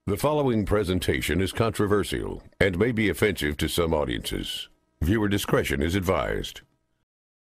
The following presentation is controversial and may be offensive to some audiences. Viewer discretion is advised.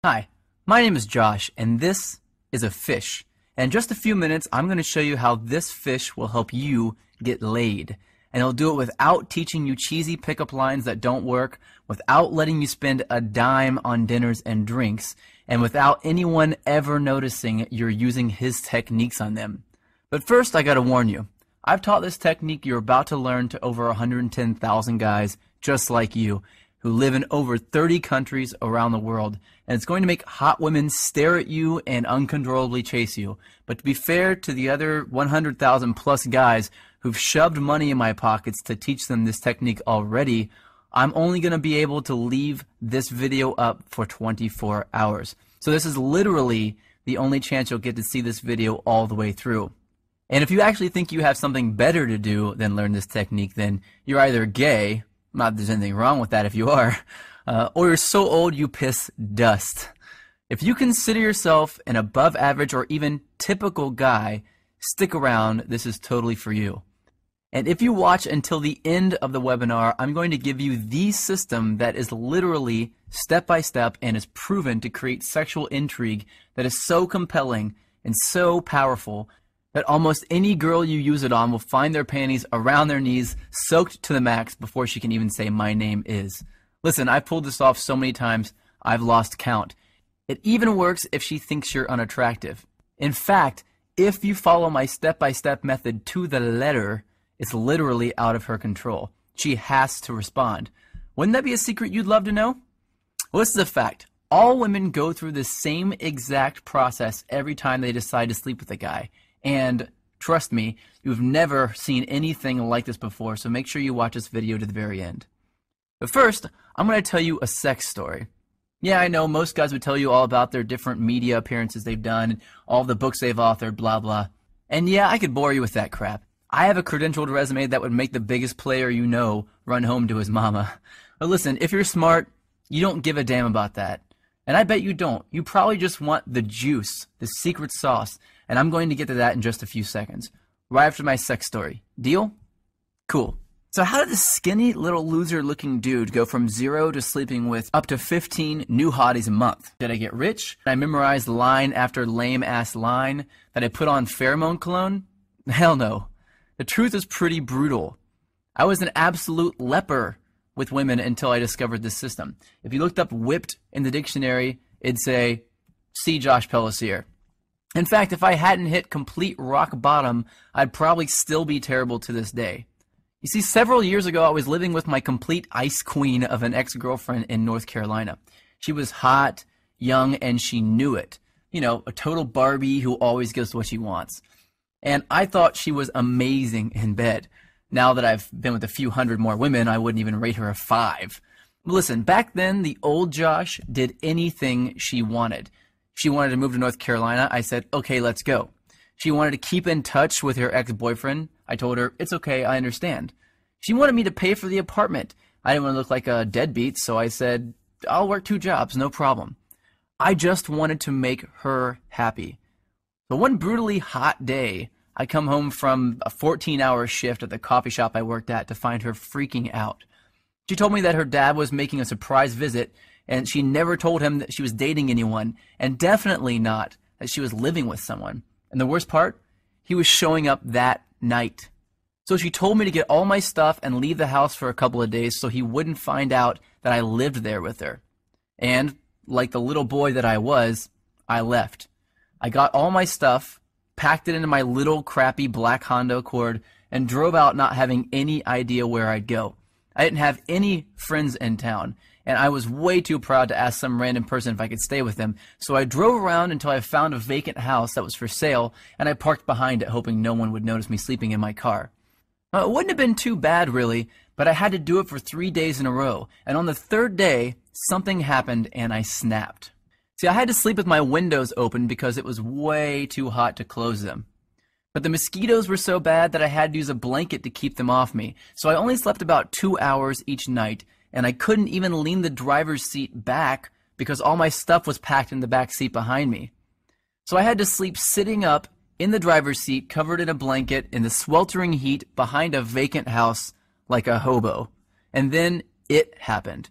Hi, my name is Josh, and this is a fish. And in just a few minutes, I'm going to show you how this fish will help you get laid. And it'll do it without teaching you cheesy pickup lines that don't work, without letting you spend a dime on dinners and drinks, and without anyone ever noticing you're using his techniques on them. But first, I gotta warn you. I've taught this technique you're about to learn to over 110,000 guys just like you who live in over 30 countries around the world, and it's going to make hot women stare at you and uncontrollably chase you. But to be fair to the other 100,000 plus guys who've shoved money in my pockets to teach them this technique already, I'm only going to be able to leave this video up for 24 hours. So this is literally the only chance you'll get to see this video all the way through. And if you actually think you have something better to do than learn this technique, then you're either gay, not that there's anything wrong with that if you are, or you're so old you piss dust. If you consider yourself an above average or even typical guy, stick around, this is totally for you. And if you watch until the end of the webinar, I'm going to give you the system that is literally step by step and is proven to create sexual intrigue that is so compelling and so powerful that almost any girl you use it on will find their panties around their knees, soaked to the max before she can even say, "My name is." Listen, I've pulled this off so many times, I've lost count. It even works if she thinks you're unattractive. In fact, if you follow my step-by-step method to the letter, it's literally out of her control. She has to respond. Wouldn't that be a secret you'd love to know? Well, this is a fact. All women go through the same exact process every time they decide to sleep with a guy. And trust me, you've never seen anything like this before, so make sure you watch this video to the very end. But first, I'm going to tell you a sex story. Yeah, I know most guys would tell you all about their different media appearances they've done, all the books they've authored, blah, blah. And yeah, I could bore you with that crap. I have a credentialed resume that would make the biggest player you know run home to his mama. But listen, if you're smart, you don't give a damn about that. And I bet you don't. You probably just want the juice, the secret sauce, and I'm going to get to that in just a few seconds, right after my sex story. Deal? Cool. So how did this skinny little loser-looking dude go from 0 to sleeping with up to 15 new hotties a month? Did I get rich? Did I memorize line after lame-ass line? Did I put on pheromone cologne? Hell no. The truth is pretty brutal. I was an absolute leper with women until I discovered this system. If you looked up whipped in the dictionary, it'd say, see Josh Pellisier. In fact, if I hadn't hit complete rock bottom, I'd probably still be terrible to this day. You see, several years ago, I was living with my complete ice queen of an ex-girlfriend in North Carolina. She was hot, young, and she knew it. You know, a total Barbie who always gets what she wants. And I thought she was amazing in bed. Now that I've been with a few hundred more women, I wouldn't even rate her a 5. Listen, back then, the old Josh did anything she wanted. She wanted to move to North Carolina. I said, okay, let's go. She wanted to keep in touch with her ex-boyfriend. I told her, it's okay, I understand. She wanted me to pay for the apartment. I didn't want to look like a deadbeat, so I said, I'll work 2 jobs, no problem. I just wanted to make her happy. But one brutally hot day, I come home from a 14-hour shift at the coffee shop I worked at to find her freaking out. She told me that her dad was making a surprise visit, and she never told him that she was dating anyone, and definitely not that she was living with someone. And the worst part, he was showing up that night. So she told me to get all my stuff and leave the house for a couple of days so he wouldn't find out that I lived there with her. And, like the little boy that I was, I left. I got all my stuff, packed it into my little crappy black Honda Accord, and drove out not having any idea where I'd go. I didn't have any friends in town, and I was way too proud to ask some random person if I could stay with them, so I drove around until I found a vacant house that was for sale, and I parked behind it hoping no one would notice me sleeping in my car. It wouldn't have been too bad, really, but I had to do it for 3 days in a row, and on the 3rd day, something happened and I snapped. See, I had to sleep with my windows open because it was way too hot to close them. But the mosquitoes were so bad that I had to use a blanket to keep them off me, so I only slept about 2 hours each night, and I couldn't even lean the driver's seat back because all my stuff was packed in the back seat behind me. So I had to sleep sitting up in the driver's seat, covered in a blanket, in the sweltering heat behind a vacant house like a hobo. And then it happened.